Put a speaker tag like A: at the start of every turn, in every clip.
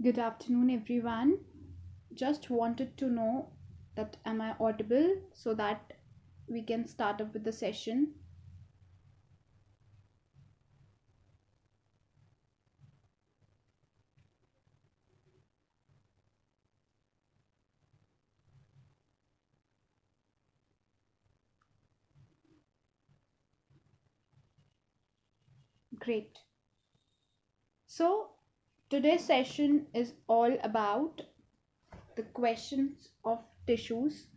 A: Good afternoon, everyone. Just wanted to know that am I audible so that we can start up with the session. Great. So, today's session is all about the questions of tissues.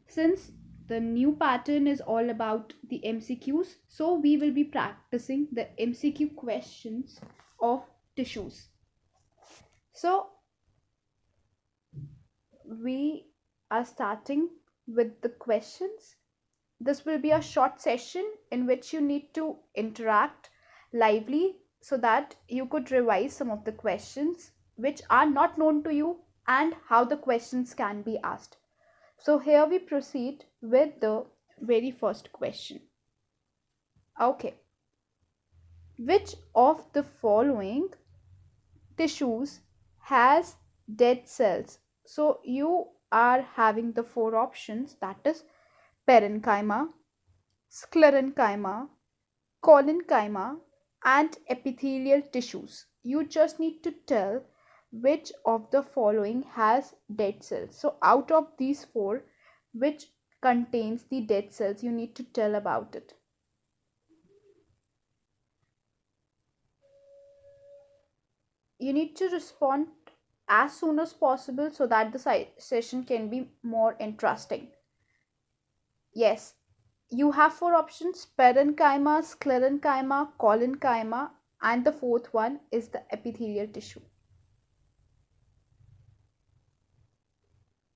A: Since the new pattern is all about the MCQs, so we will be practicing the MCQ questions of tissues. So, we are starting with the questions. This will be a short session in which you need to interact lively so that you could revise some of the questions which are not known to you and how the questions can be asked. So here we proceed with the very first question. Okay. Which of the following tissues has dead cells? So you are having the four options, that is Parenchyma, Sclerenchyma, Collenchyma, and epithelial tissues. You just need to tell which of the following has dead cells. So out of these four, which contains the dead cells, you need to tell about it. You need to respond as soon as possible so that the session can be more interesting. Yes, you have four options: Parenchyma, Sclerenchyma, Collenchyma, and the fourth one is the epithelial tissue.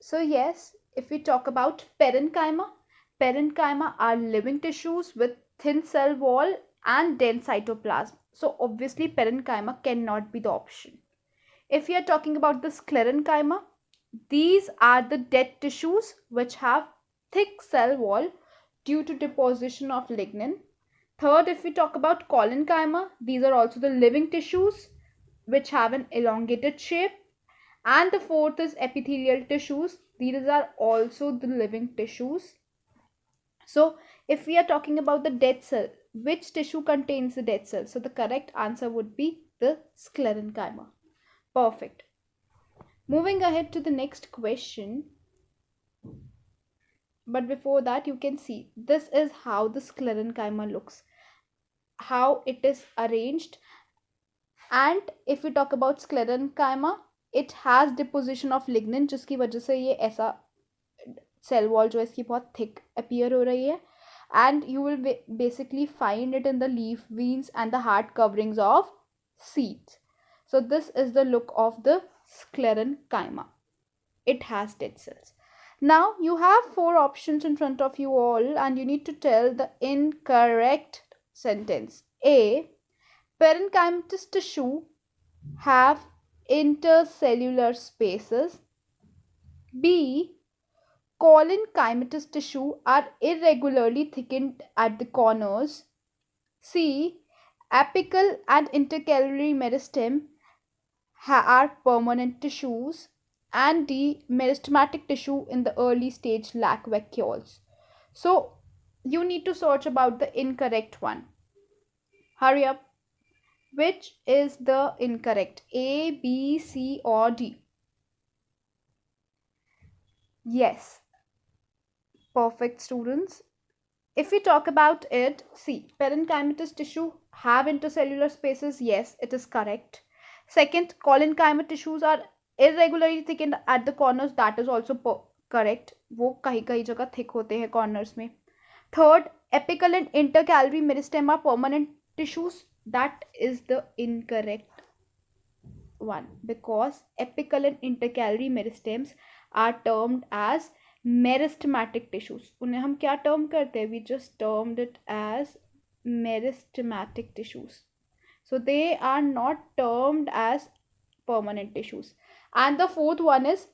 A: So yes, if we talk about Parenchyma, Parenchyma are living tissues with thin cell wall and dense cytoplasm. So obviously Parenchyma cannot be the option. If we are talking about the Sclerenchyma, these are the dead tissues which have thick cell wall due to deposition of lignin. Third, if we talk about Collenchyma, these are also the living tissues which have an elongated shape. And the fourth is epithelial tissues. These are also the living tissues. So if we are talking about the dead cell, which tissue contains the dead cell? So the correct answer would be the Sclerenchyma. Perfect. Moving ahead to the next question. But before that, you can see this is how the Sclerenchyma looks, how it is arranged. And if we talk about Sclerenchyma, it has deposition of lignin, जिसकी वजह से ये ऐसा cell wall जो है इसकी बहुत thick appear हो रही है. And you will basically find it in the leaf veins and the hard coverings of seeds. So this is the look of the Sclerenchyma. It has dead cells. Now you have four options in front of you all and you need to tell the incorrect sentence. A. Parenchymatous tissue have intercellular spaces. B. Collenchymatous tissue are irregularly thickened at the corners. C. Apical and intercalary meristem are permanent tissues. And D. Meristematic tissue in the early stage lack vacuoles. So you need to search about the incorrect one. Hurry up. Which is the incorrect? A, B, C or D? Yes. Perfect, students. If we talk about it, see, parenchymatous tissue have intercellular spaces. Yes, it is correct. Second, collenchyma tissues are irregularly thickened at the corners. That is also correct. वो कहीं कहीं जगह thick होते हैं corners में. Third, apical and intercalary meristem are permanent tissues. That is the incorrect one because apical and intercalary meristems are termed as meristematic tissues. उन्हें हम क्या term करते हैं? We just termed it as meristematic tissues. So they are not termed as permanent tissues. And the fourth one is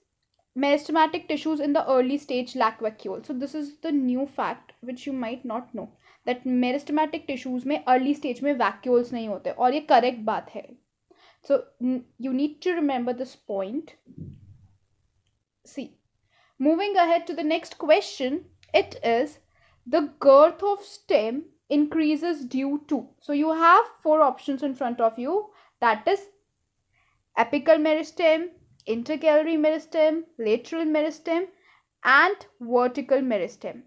A: meristematic tissues in the early stage lack vacuole. So this is the new fact which you might not know, that meristematic tissues में early stage में vacuoles नहीं होते, और ये correct बात है. So you need to remember this point. See, moving ahead to the next question, it is the girth of stem increases due to. So you have four options in front of you, that is apical meristem, intercalary meristem, lateral meristem and vertical meristem.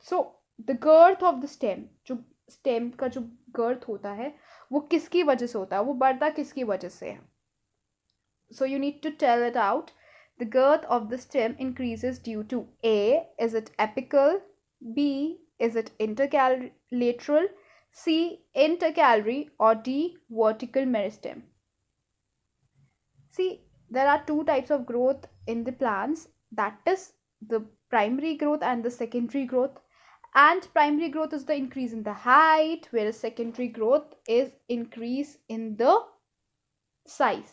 A: So the girth of the stem, जो stem का जो girth होता है वो किसकी वजह से होता है, वो बढ़ता किसकी वजह से है. So you need to tell it out. The girth of the stem increases due to A, is it apical, B, is it interlateral, C, intercalary, or D, vertical meristem. See, there are two types of growth in the plants, that is the primary growth and the secondary growth. And primary growth is the increase in the height, whereas secondary growth is increase in the size.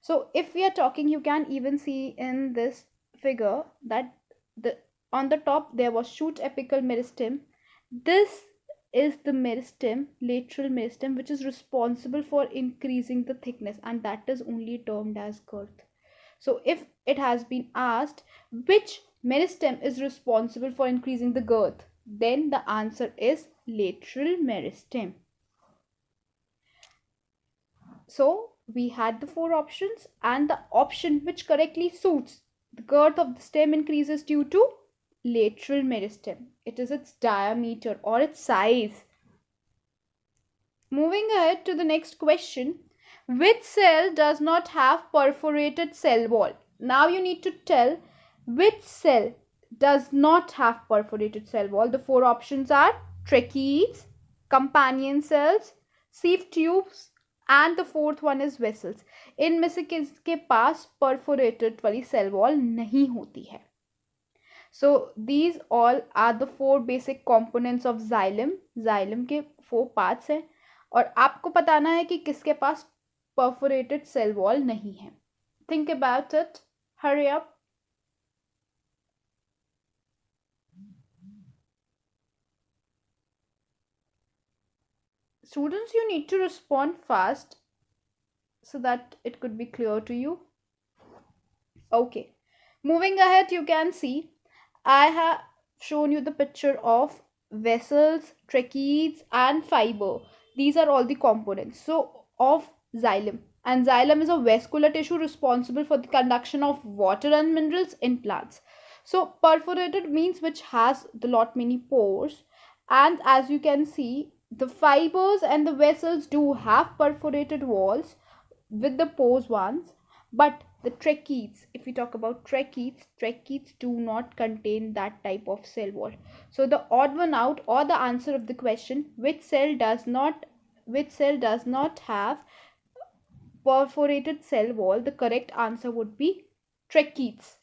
A: So if we are talking, you can even see in this figure that on the top there was shoot apical meristem. This is the meristem, lateral meristem, which is responsible for increasing the thickness, and that is only termed as girth. So if it has been asked which meristem is responsible for increasing the girth, then the answer is lateral meristem. So we had the four options, and the option which correctly suits the girth of the stem increases due to lateral meristem. It is its diameter or its size. Moving ahead to the next question, which cell does not have perforated cell wall? Now you need to tell which cell does not have perforated cell wall. The four options are tracheids, companion cells, sieve tubes, and the fourth one is vessels. इनमें से किसके पास perforated वाली cell wall नहीं होती है. So these all are the four basic components of xylem. Xylem के four parts हैं और आपको बताना है कि किसके पास perforated cell wall नहीं है. Think about it. Hurry up. Students, you need to respond fast so that it could be clear to you. Okay. Moving ahead, you can see I have shown you the picture of vessels, tracheids and fiber. These are all the components of xylem. And xylem is a vascular tissue responsible for the conduction of water and minerals in plants. So perforated means which has the lot many pores. And as you can see, the fibers and the vessels do have perforated walls with the pores ones. But the tracheids, if we talk about tracheids do not contain that type of cell wall. So the odd one out, or the answer of the question, which cell does not have perforated cell wall, the correct answer would be tracheids.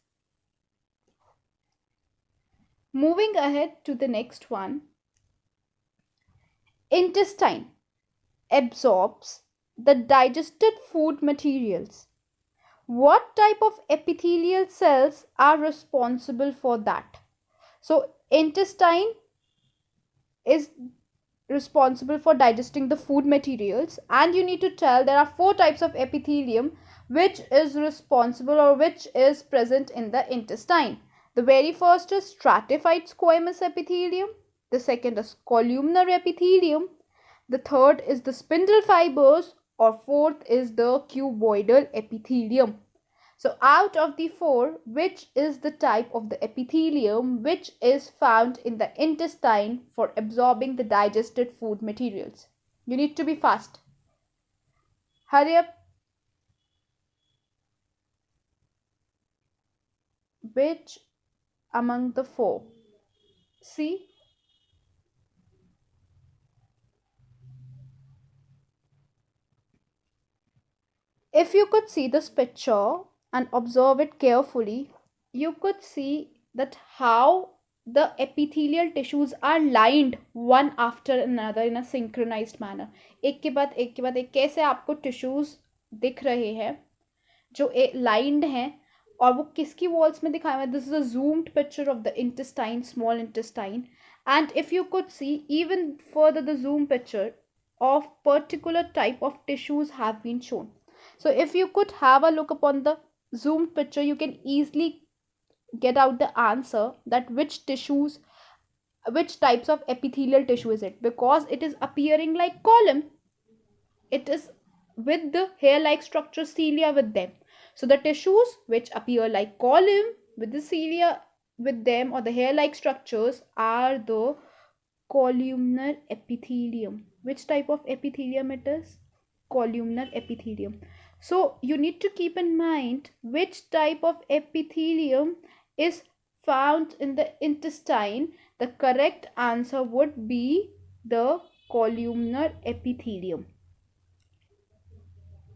A: Moving ahead to the next one, intestine absorbs the digested food materials. What type of epithelial cells are responsible for that? So intestine is responsible for digesting the food materials, and you need to tell there are four types of epithelium which is responsible or which is present in the intestine. The very first is stratified squamous epithelium, the second is columnar epithelium, the third is the spindle fibers, or fourth is the cuboidal epithelium. So out of the four, which is the type of the epithelium which is found in the intestine for absorbing the digested food materials? You need to be fast. Hurry up. Which among the four? See? If you could see this picture and observe it carefully, you could see that how the epithelial tissues are lined one after another in a synchronized manner. एक के बाद एक कैसे आपको tissues दिख रहे हैं जो lined हैं और वो किसकी walls में दिखाया हुआ है. This is a zoomed picture of the intestine, small intestine, and if you could see even further the zoom picture of particular type of tissues have been shown. So if you could have a look upon the zoomed picture, you can easily get out the answer that which types of epithelial tissue is it, because it is appearing like column. It is with the hair-like structure cilia with them. So the tissues which appear like column with the cilia with them, or the hair-like structures, are the columnar epithelium. Which type of epithelium it is? Columnar epithelium. So you need to keep in mind which type of epithelium is found in the intestine. The correct answer would be the columnar epithelium.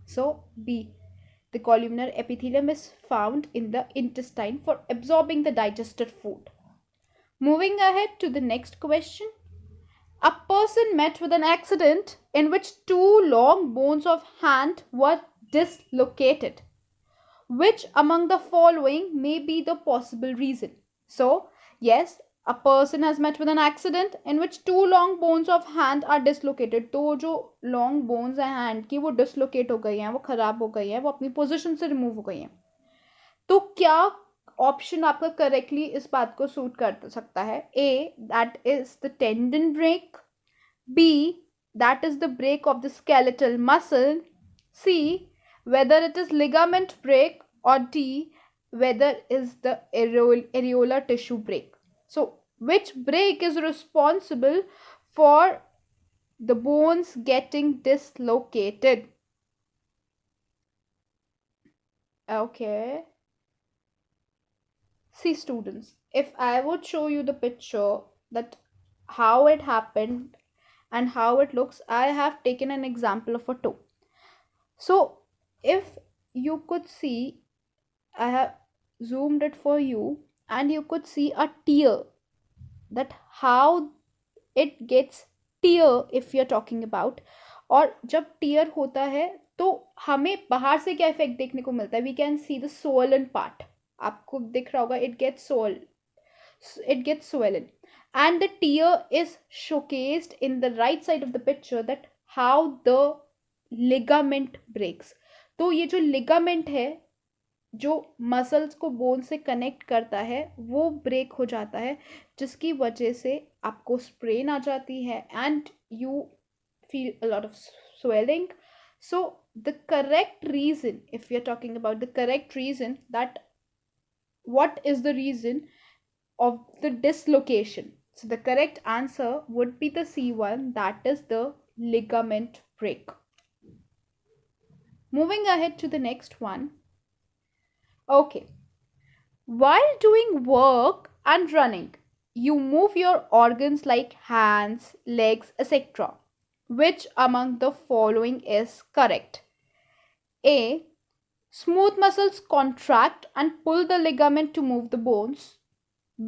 A: So B, the columnar epithelium is found in the intestine for absorbing the digested food. Moving ahead to the next question. A person met with an accident in which two long bones of hand were dislocated. Which among the following may be the possible reason? So, yes, a person has met with an accident in which two long bones of hand are dislocated. तो जो long bones हैं hand की वो dislocate हो गई हैं, वो खराब हो गई हैं, वो अपनी position से remove हो गई हैं. तो क्या ऑप्शन आपका करेक्टली इस बात को सूट कर सकता है? A, that is the tendon break. B, that is the break of the skeletal muscle. C, whether it is ligament break. Or D, whether is the areolar tissue break. So which break is responsible for the bones getting dislocated? Okay. See students, if I would show you the picture that how it happened and how it looks, I have taken an example of a toe. So if you could see, I have zoomed it for you, and you could see a tear, that how it gets tear if you're talking about. और जब tear होता है तो हमें बाहर से क्या effect देखने को मिलता है? We can see the swollen part. आपको दिख रहा होगा, it gets swollen, and the tear is showcased in the right side of the picture, that how the ligament breaks. तो ये जो ligament है जो मसल्स को बोन से कनेक्ट करता है वो ब्रेक हो जाता है, जिसकी वजह से आपको स्प्रेन आ जाती है and you feel a lot of swelling. So the correct reason, if you are talking about the correct reason, that what is the reason of the dislocation? So the correct answer would be the C1, that is the ligament break. Moving ahead to the next one. Okay, while doing work and running, you move your organs like hands, legs, etc. Which among the following is correct? A, smooth muscles contract and pull the ligament to move the bones.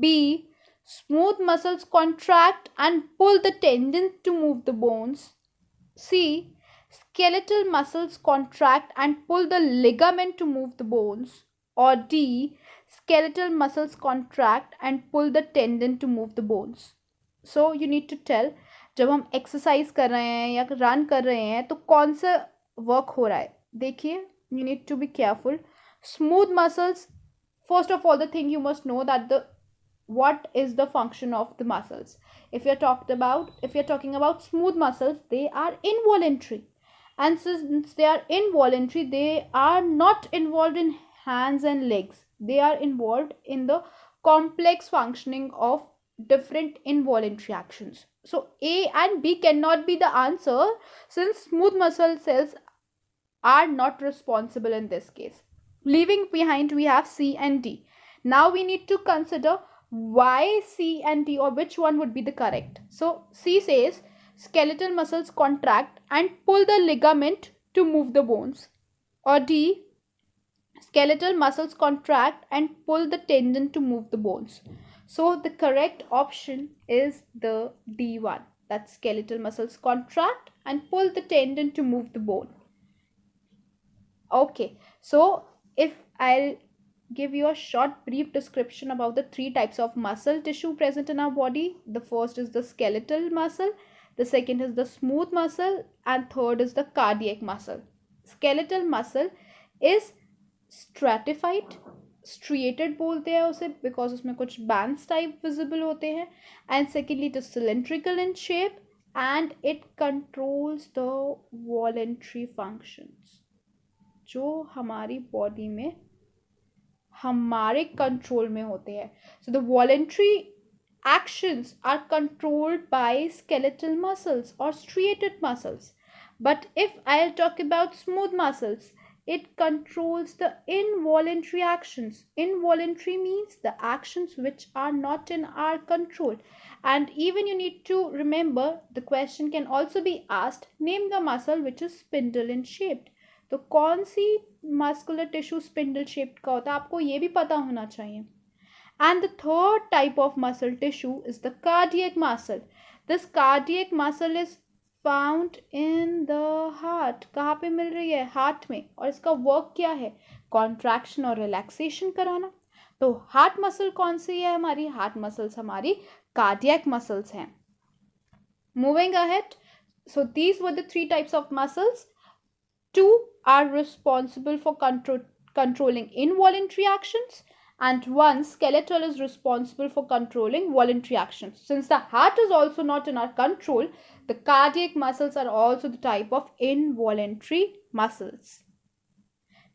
A: B, smooth muscles contract and pull the tendon to move the bones. C, skeletal muscles contract and pull the ligament to move the bones. Or D, skeletal muscles contract and pull the tendon to move the bones. So you need to tell, जब हम exercise कर रहे हैं या run कर रहे हैं तो कौन सा वर्क हो रहा है? देखिए, you need to be careful. Smooth muscles, first of all the thing you must know that what is the function of the muscles. If you're talking about smooth muscles, they are involuntary, and since they are involuntary, they are not involved in hands and legs. They are involved in the complex functioning of different involuntary actions. So A and B cannot be the answer, since smooth muscle cells are not responsible in this case. Leaving behind, we have C and D. Now we need to consider why C and D, or which one would be the correct. So C says skeletal muscles contract and pull the ligament to move the bones. Or D, skeletal muscles contract and pull the tendon to move the bones. So the correct option is the D one, that skeletal muscles contract and pull the tendon to move the bone. Okay, so if I'll give you a short brief description about the three types of muscle tissue present in our body. The first is the skeletal muscle, the second is the smooth muscle, and third is the cardiac muscle. skeletal muscle is stratified, striated बोलते हैं उसे because उसमें कुछ bands type visible होते हैं, and secondly it is cylindrical in shape and it controls the voluntary functions जो हमारी body में हमारे कंट्रोल में होते हैं. So the voluntary actions are controlled by skeletal muscles or striated muscles. But if I'll talk about smooth muscles, it controls the involuntary actions. Involuntary means the actions which are not in our control. And even you need to remember, the question can also be asked, name the muscle which is spindle in shape. तो कौन सी muscular tissue spindle shaped का होता है, आपको ये भी पता होना चाहिए. And the third type of muscle tissue is the cardiac muscle. This cardiac muscle is found in the heart. कहाँ पे मिल रही है? हार्ट में. और इसका वर्क क्या है? कॉन्ट्रैक्शन और रिलैक्सेशन कराना. तो हार्ट मसल कौन सी है हमारी? हार्ट मसल्स हमारी कार्डियक मसल्स हैं. Moving ahead, so these were the three types of muscles. Two are responsible for controlling involuntary actions, and one, skeletal, is responsible for controlling voluntary actions. Since the heart is also not in our control, the cardiac muscles are also the type of involuntary muscles.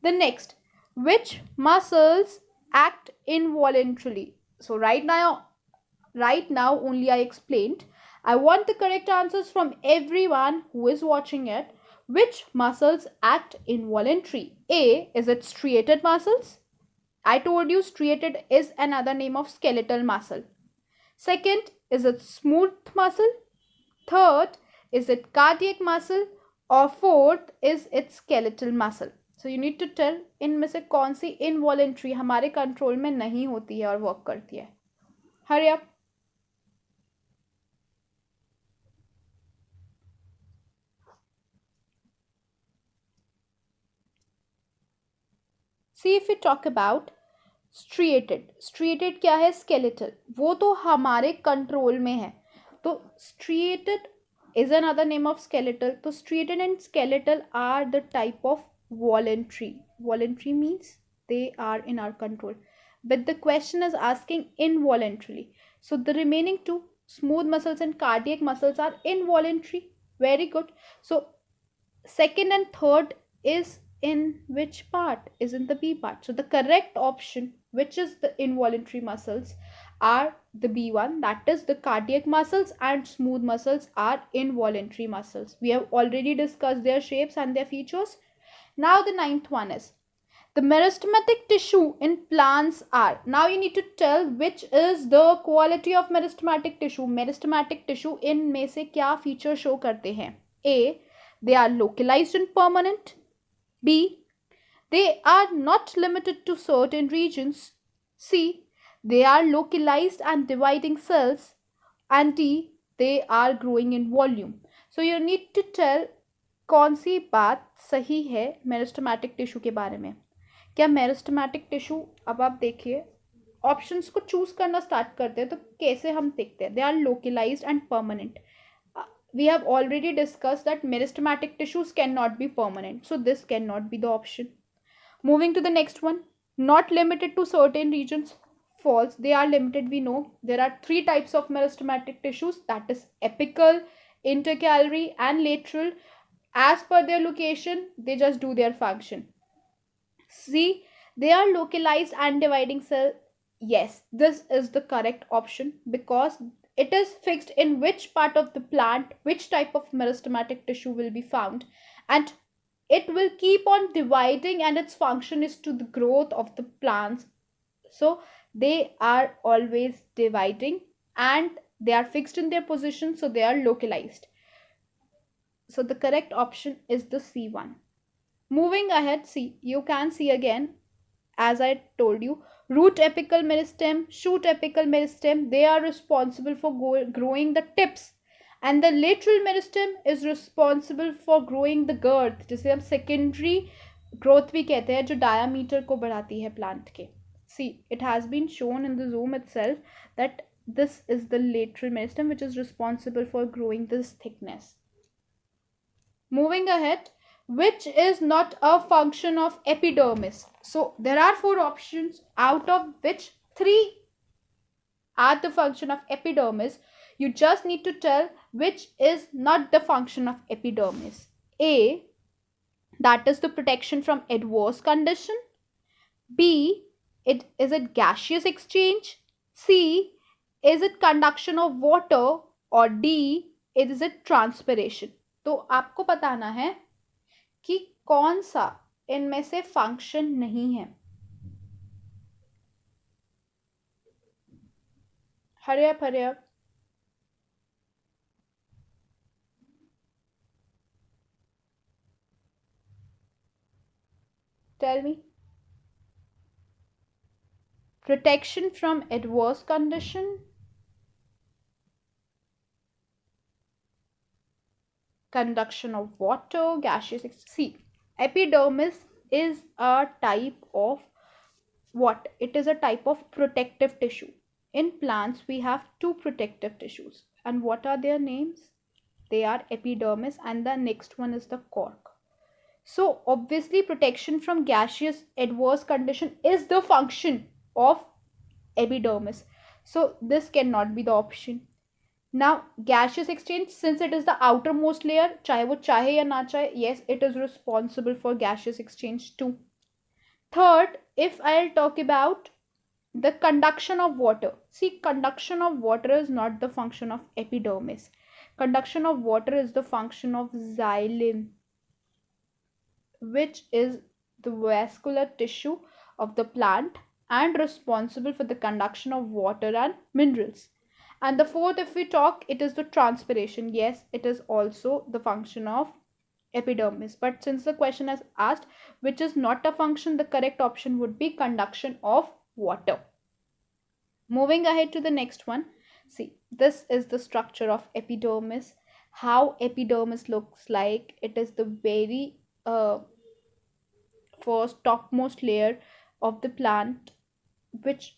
A: The next, which muscles act involuntarily? So right now only I explained. I want the correct answers from everyone who is watching it. Which muscles act involuntary? A, is it striated muscles? I told you striated is another name of skeletal muscle. Second, is it smooth muscle? Third, is it cardiac muscle? Or fourth, is it skeletal muscle? So you need to tell इनमें से कौन सी involuntary हमारे control में नहीं होती है और work करती है. Hurry up. See, if we talk about striated क्या है? skeletal. वो तो हमारे कंट्रोल में है. तो striated is another name of skeletal. तो striated and skeletal are the type of voluntary. Voluntary means they are in our control. But the question is asking involuntarily. So the remaining two, smooth muscles and cardiac muscles, are involuntary. Very good. So second and third is in which part? Is in the B part. So the correct option, which is the involuntary muscles, are the B1, that is the cardiac muscles, and smooth muscles are involuntary muscles. We have already discussed their shapes and their features. Now the ninth one is the meristematic tissue in plants are. Now you need to tell which is the quality of meristematic tissue. Meristematic tissue इनमें से क्या feature show करते हैं? A, they are localized and permanent. B, they are not limited to certain regions. C, they are localized and dividing cells. And D, they are growing in volume. So you need to tell कौन सी बात सही है meristematic tissue के बारे में. क्या meristematic tissue, अब आप देखिए ऑप्शंस को चूज करना स्टार्ट करते हैं तो कैसे हम देखते हैं? They are localised and permanent. We have already discussed that meristematic tissues cannot be permanent. So this cannot be the option. Moving to the next one. Not limited to certain regions. False. They are limited, we know. There are three types of meristematic tissues. That is apical, intercalary and lateral. As per their location, they just do their function. See, they are localized and dividing cell. Yes, this is the correct option because it is fixed in which part of the plant, which type of meristematic tissue will be found, and it will keep on dividing, and its function is to the growth of the plants. So they are always dividing and they are fixed in their position, so they are localized. So the correct option is the C1. Moving ahead, see, you can see again, as I told you, root apical meristem, shoot apical meristem, they are responsible for growing the tips, and the lateral meristem is responsible for growing the girth, जिसे हम secondary growth भी कहते हैं, जो diameter को बढ़ाती है plant के. See, it has been shown in the zoom itself that this is the lateral meristem which is responsible for growing this thickness. Moving ahead, which is not a function of epidermis. So there are 4 options, out of which 3 are the function of epidermis. You just need to tell which is not the function of epidermis. A, that is the protection from adverse condition. B, it gaseous exchange. C, is it conduction of water. और D, is it transpiration. तो आपको बताना है कि कौन सा इनमें से फंक्शन नहीं है. Hurry up, hurry up. Tell me. Protection from adverse condition. Conduction of water, gaseous. See, epidermis is a type of what? It is a type of protective tissue. In plants, we have 2 protective tissues. And what are their names? They are epidermis, and the next one is the cork. So obviously protection from gaseous adverse condition is the function of epidermis. So this cannot be the option. Now gaseous exchange, since it is the outermost layer, चाहे वो चाहे या ना चाहे, yes, it is responsible for gaseous exchange too. Third, if I'll talk about the conduction of water. See, conduction of water is not the function of epidermis. Conduction of water is the function of xylem, which is the vascular tissue of the plant and responsible for the conduction of water and minerals. And the fourth, if we talk, it is the transpiration. Yes, it is also the function of epidermis. But since the question has asked which is not a function, the correct option would be conduction of water. Moving ahead to the next one. See, this is the structure of epidermis. How epidermis looks like. It is the very first topmost layer of the plant, which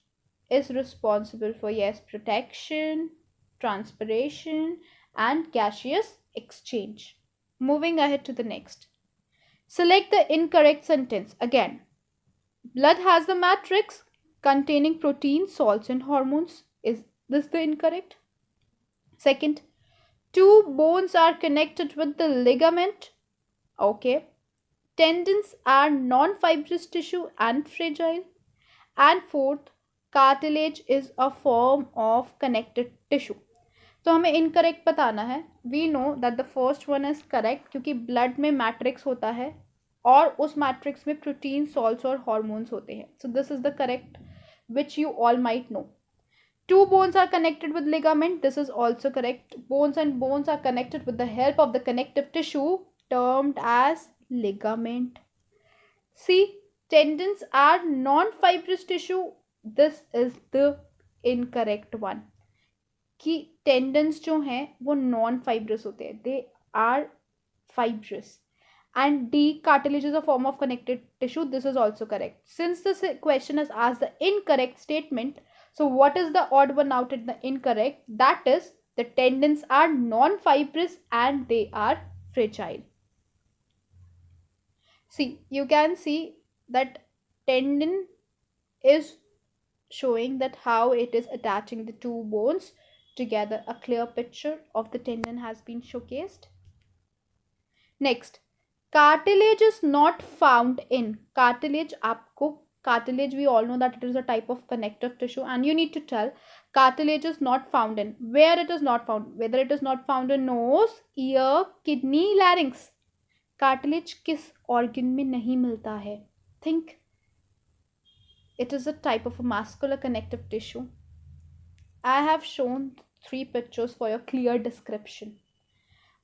A: is responsible for, yes, protection, transpiration, and gaseous exchange. Moving ahead to the next. Select the incorrect sentence. Again, blood has the matrix containing proteins, salts, and hormones. Is this the incorrect? Second, 2 bones are connected with the ligament. Okay. Tendons are non-fibrous tissue and fragile. And fourth, cartilage is a form of connected tissue. तो हमें incorrect बताना है. We know that the first one is correct क्योंकि blood में matrix होता है और उस matrix में protein, salts और hormones होते हैं. So this is the correct, which you all might know. 2 bones are connected with ligament. This is also correct. Bones and bones are connected with the help of the connective tissue termed as ligament. See, tendons are non-fibrous tissue. This is the incorrect one. कि tendons जो हैं वो non-fibrous होते हैं. They are fibrous. And D, cartilage is a form of connected tissue. This is also correct. Since this question has asked the incorrect statement, so what is the odd one out in the incorrect? That is, the tendons are non-fibrous and they are fragile. See, you can see that tendon is showing that how it is attaching the 2 bones together. A clear picture of the tendon has been showcased. Next, cartilage is not found in. Cartilage, cartilage, we all know that it is a type of connective tissue, and you need to tell cartilage is not found in. Where it is not found? Whether it is not found in nose, ear, kidney, larynx. Cartilage किस organ में नहीं मिलता है? Think. It is a type of a muscular connective tissue. I have shown 3 pictures for your clear description.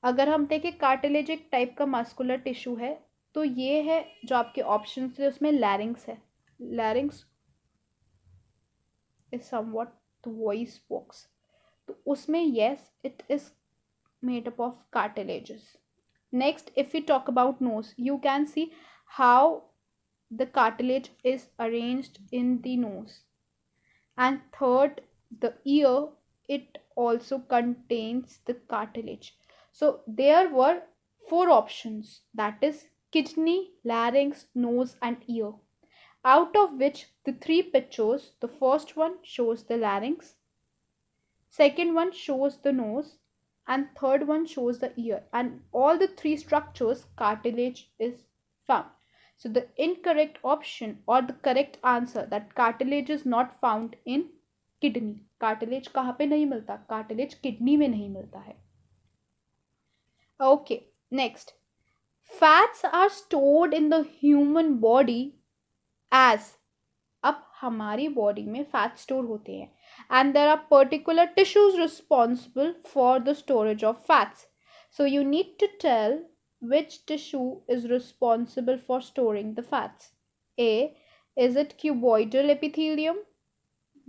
A: अगर हम देखें cartilage एक type का मस्कुलर टिश्यू है, तो ये है जो आपके ऑप्शन थे, उसमें लैरिंक्स है. Larynx is somewhat the voice box. तो उसमें yes, it is made up of cartilages. Next, if we talk about nose, you can see how the cartilage is arranged in the nose. And third, the ear, it also contains the cartilage. So there were 4 options, that is kidney, larynx, nose, and ear. Out of which the three pictures, the first one shows the larynx, second one shows the nose, and third one shows the ear. And all the three structures, cartilage is found. So the incorrect option or the correct answer, that cartilage is not found in kidney. Cartilage कहाँ पे नहीं मिलता? Cartilage kidney में नहीं मिलता है. Okay, next. Fats are stored in the human body as, अब हमारी बॉडी में फैट स्टोर होते हैं, and there are particular tissues responsible for the storage of fats. So you need to tell which tissue is responsible for storing the fats. A, is it cuboidal epithelium?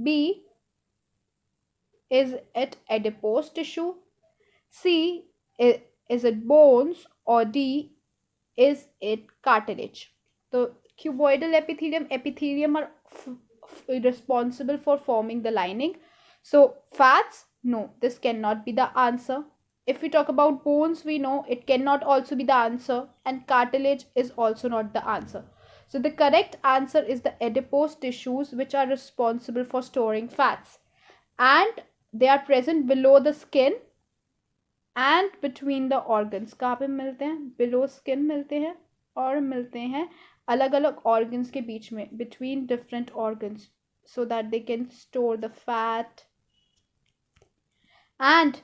A: B, is it adipose tissue? C, is it bones? Or D, is it cartilage? The cuboidal epithelium are responsible for forming the lining. So fats, no, this cannot be the answer. If we talk about bones, we know it cannot also be the answer, and cartilage is also not the answer. So the correct answer is the adipose tissues, which are responsible for storing fats, and they are present below the skin and between the organs. कहाँ पे मिलते हैं? Below skin मिलते हैं और मिलते हैं अलग अलग organs के बीच में, between different organs, so that they can store the fat. And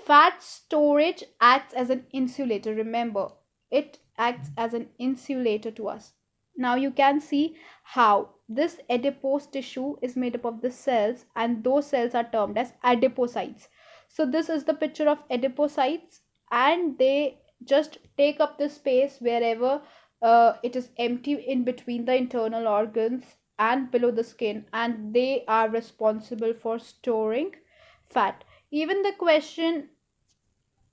A: fat storage acts as an insulator. Remember, it acts as an insulator to us. Now you can see how this adipose tissue is made up of the cells, and those cells are termed as adipocytes. So this is the picture of adipocytes, and they just take up the space wherever it is empty in between the internal organs and below the skin, and they are responsible for storing fat. Even the question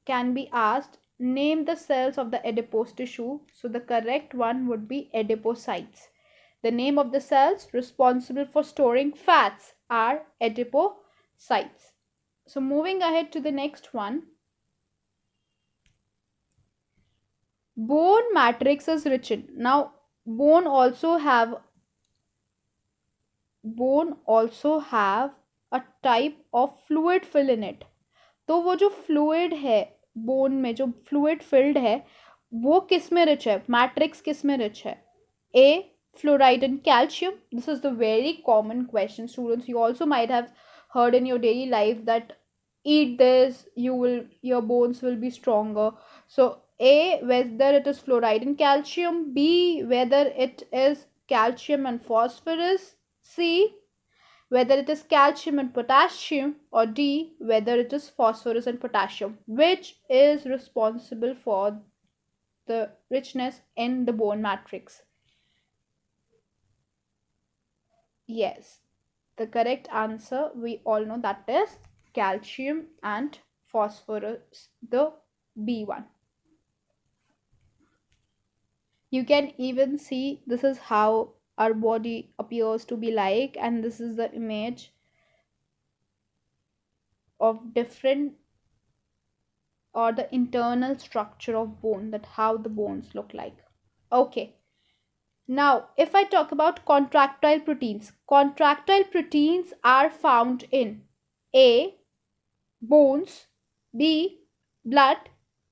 A: can be asked, name the cells of the adipose tissue. So the correct one would be adipocytes. The name of the cells responsible for storing fats are adipocytes. So moving ahead to the next one. Bone matrix is rich in. Now bone also have a type of fluid fill in it. तो वो जो fluid है bone में, जो fluid filled है, वो किस में रिच है? मैट्रिक्स किस में रिच है? ए, fluoride and calcium. This is the very common question, students. You also might have heard in your daily life that eat this, your bones will be stronger. So A, whether it is fluoride and calcium. B, whether it is calcium and phosphorus. C, whether it is calcium and potassium. Or D, whether it is phosphorus and potassium. Which is responsible for the richness in the bone matrix? Yes, the correct answer, we all know, that is calcium and phosphorus, the B one. You can even see this is how our body appears to be like, and this is the image of different, or the internal structure of bone, that how the bones look like. Okay. Now, if I talk about contractile proteins are found in A, bones, B, blood,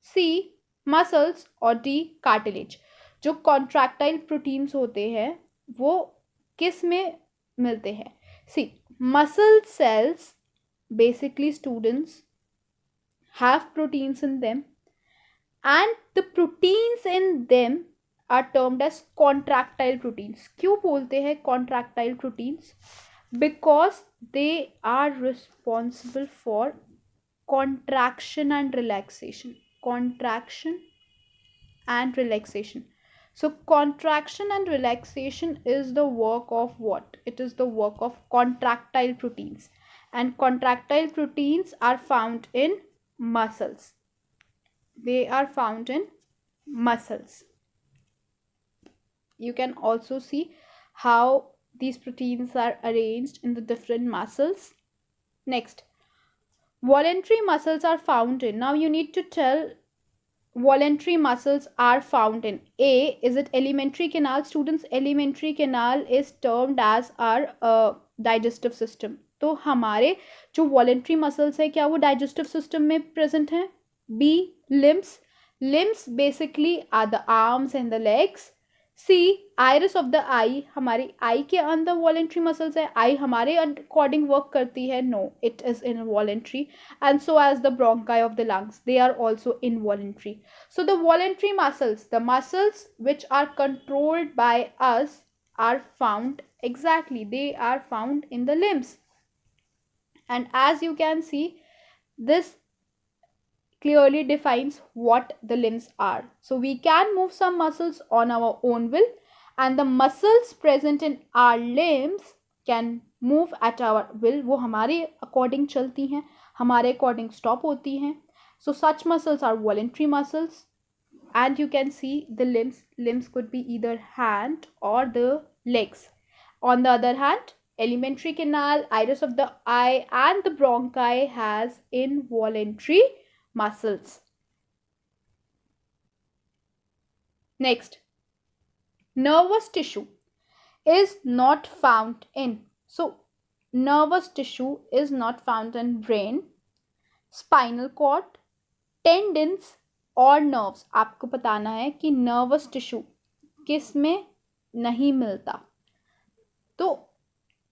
A: C, muscles, और D, cartilage. जो contractile proteins होते हैं वो किस में मिलते हैं? See, muscle cells, basically students, have proteins in them, and the proteins in them are termed as contractile proteins. क्यों बोलते हैं contractile proteins? Because they are responsible for contraction and relaxation. So contraction and relaxation is the work of what? It is the work of contractile proteins, and contractile proteins are found in muscles. They are found in muscles. You can also see how these proteins are arranged in the different muscles. Next, voluntary muscles are found in. Now you need to tell voluntary muscles are found in? A, is it alimentary canal? Students, alimentary canal is termed as our digestive system. तो हमारे जो voluntary muscles है क्या वो digestive system में present हैं? B, limbs. Limbs basically are the arms and the legs. See, iris of the eye, हमारी eye के अंदर वॉलेंट्री मसल्स है, आई हमारे अकॉर्डिंग वर्क करती है, no it is involuntary, and so as the bronchi of the lungs, they are also involuntary. So the voluntary muscles, the muscles which are controlled by us are found, exactly, they are found in the limbs. And as you can see, this clearly defines what the limbs are. So we can move some muscles on our own will, and the muscles present in our limbs can move at our will. वो हमारे according चलती हैं, हमारे according stop होती हैं. So such muscles are voluntary muscles. And you can see the limbs could be either hand or the legs. On the other hand, alimentary canal, iris of the eye, and the bronchi has involuntary muscles. Next, nervous tissue is not found in. So nervous tissue is not found in brain, spinal cord, tendons और nerves. आपको बताना है कि nervous tissue किस में नहीं मिलता. तो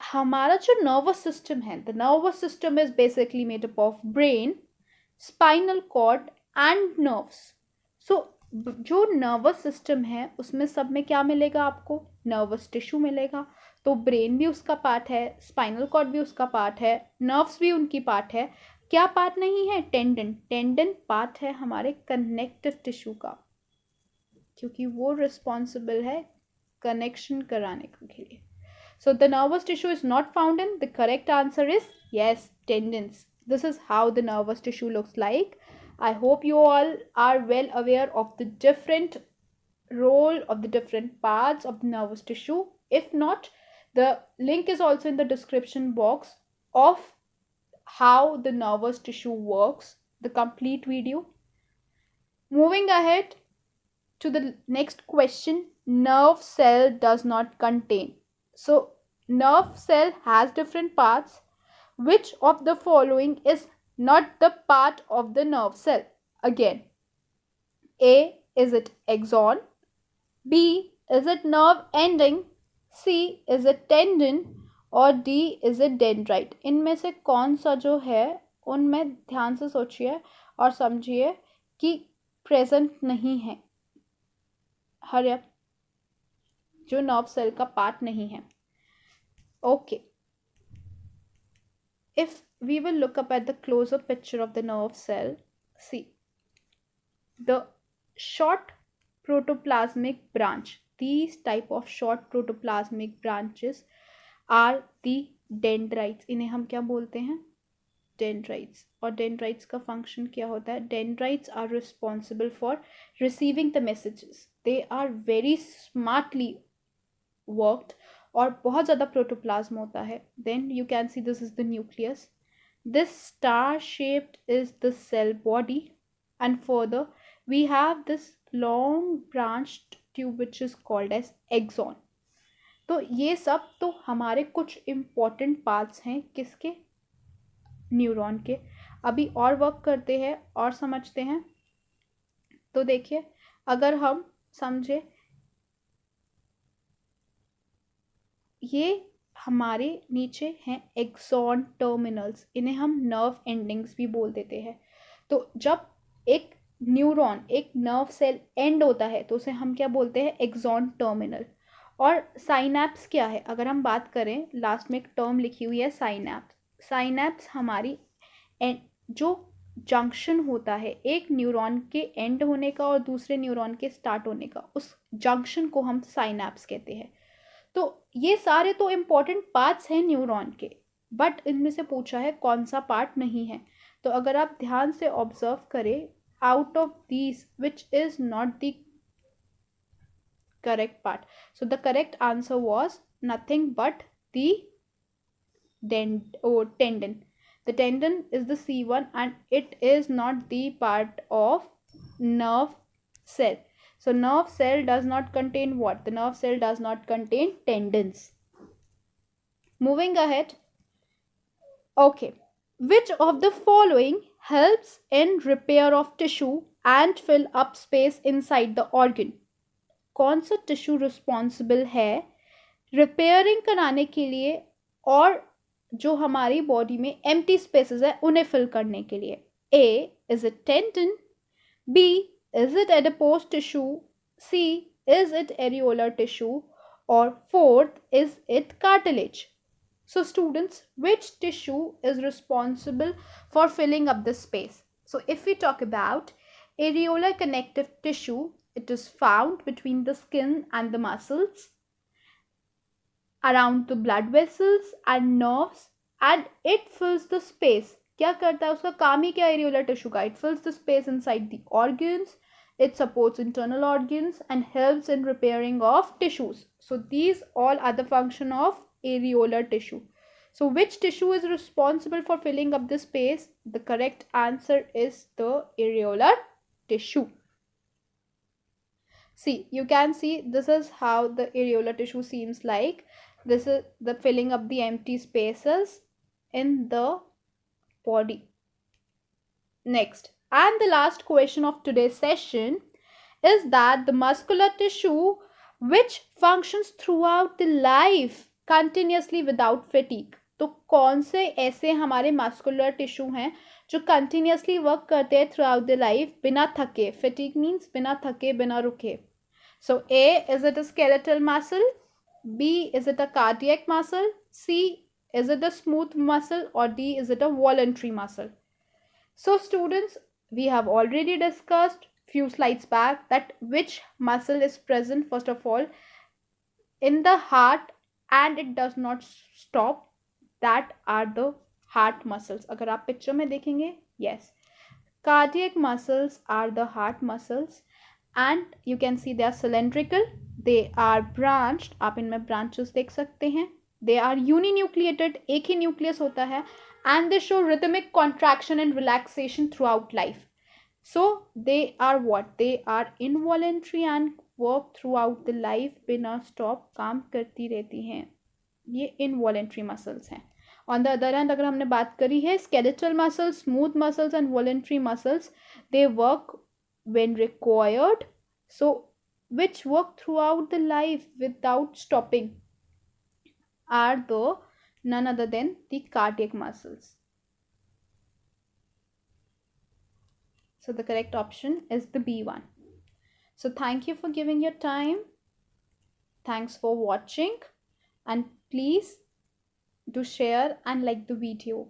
A: हमारा जो नर्वस सिस्टम है, the nervous system is basically made up of brain, spinal cord and nerves. So जो नर्वस सिस्टम है उसमें सब में क्या मिलेगा आपको? नर्वस टिश्यू मिलेगा. तो ब्रेन भी उसका पार्ट है, स्पाइनल कॉर्ड भी उसका पार्ट है, नर्व्स भी उनकी पार्ट है. क्या पार्ट नहीं है? टेंडन. टेंडन पार्ट है हमारे कनेक्टिव टिश्यू का, क्योंकि वो रिस्पॉन्सिबल है कनेक्शन कराने के लिए. So the nervous tissue is not found in. The correct answer is yes, tendons. This is how the nervous tissue looks like. I hope you all are well aware of the different role of the different parts of the nervous tissue. If not, the link is also in the description box of how the nervous tissue works, the complete video. Moving ahead to the next question, nerve cell does not contain. So nerve cell has different parts. Which of the following is not the part of the nerve cell? Again, A, is it axon? B, is it nerve ending? C, is it tendon? और D, is it dendrite? इनमें से कौन सा जो है उनमें ध्यान से सोचिए और समझिए कि प्रेजेंट नहीं है. हरी अप, जो नर्व सेल का पार्ट नहीं है. Okay, if we will look up at the closer picture of the nerve cell, see the short protoplasmic branch. These type of short protoplasmic branches are the dendrites. इन्हें हम क्या बोलते हैं? Dendrites. और dendrites का function क्या होता है? Dendrites are responsible for receiving the messages. They are very smartly worked और बहुत ज़्यादा प्रोटोप्लाज्म होता है. Then you can see this is the nucleus. This star shaped is the cell body, and further we have this long branched tube which is called as axon. तो ये सब तो हमारे कुछ इम्पोर्टेंट पार्ट्स हैं किसके? न्यूरॉन के. अभी और वर्क करते हैं और समझते हैं. तो देखिए, अगर हम समझे, ये हमारे नीचे हैं एक्सॉन टर्मिनल्स. इन्हें हम नर्व एंडिंग्स भी बोल देते हैं. तो जब एक न्यूरॉन, एक नर्व सेल एंड होता है तो उसे हम क्या बोलते हैं? Axon terminal. और साइनैप्स क्या है? अगर हम बात करें, लास्ट में एक टर्म लिखी हुई है साइनैप्स. साइनैप्स हमारी जो जंक्शन होता है एक न्यूरॉन के एंड होने का और दूसरे न्यूरॉन के स्टार्ट होने का, उस जंक्शन को हम साइनैप्स कहते हैं. तो ये सारे तो इम्पॉर्टेंट पार्ट्स हैं न्यूरॉन के, बट इनमें से पूछा है कौन सा पार्ट नहीं है. तो अगर आप ध्यान से ऑब्जर्व करें, out of these which is not the correct part. So the correct answer was nothing but the tendon. The tendon is the C1 and it is not the part of nerve cell. So nerve cell does not contain what? The nerve cell does not contain tendons. Moving ahead. Okay. Which of the following helps in repair of tissue and fill up space inside the organ? कौन सा tissue responsible है repairing कराने के लिए और जो हमारी body में एम्प्टी स्पेसेस है उन्हें फिल करने के लिए? A, is it tendon? B, is it adipose tissue? C, is it areolar tissue? Or fourth, is it cartilage? So students, which tissue is responsible for filling up this space? So if we talk about areolar connective tissue, it is found between the skin and the muscles, around the blood vessels and nerves, and it fills the space. क्या करता है उसका काम ही क्या areolar tissue का? It fills the space inside the organs. It supports internal organs and helps in repairing of tissues. So these all are the function of areolar tissue. So which tissue is responsible for filling up the space? The correct answer is the areolar tissue. See, you can see this is how the areolar tissue seems like. This is the filling up the empty spaces in the body. Next, and the last question of today's session is that the muscular tissue which functions throughout the life continuously without fatigue. तो कौन से ऐसे हमारे muscular tissue हैं जो continuously work करते हैं through out the life बिना थके? फैटिग मीन्स बिना थके बिना रुके. So A, is it a skeletal muscle? B, is it a cardiac muscle? C, is it a smooth muscle? Or D, is it a voluntary muscle? So students, we have already discussed few slides back that which muscle is present first of all in the heart and it does not stop. That are the heart muscles. अगर आप picture में देखेंगे, yes, cardiac muscles are the heart muscles. And you can see they are cylindrical, they are branched, आप इनमें branches देख सकते हैं. They are uninucleated, एक ही nucleus होता है, and they show rhythmic contraction and relaxation throughout life. So they are what? They are involuntary and work throughout the life, बिना stop काम करती रहती हैं. ये involuntary muscles हैं. On the other hand, अगर हमने बात करी है skeletal muscles, smooth muscles and voluntary muscles, they work when required, so which work throughout the life without stopping are the none other than the cardiac muscles. So the correct option is the B one. So thank you for giving your time. Thanks for watching, and please do share and like the video.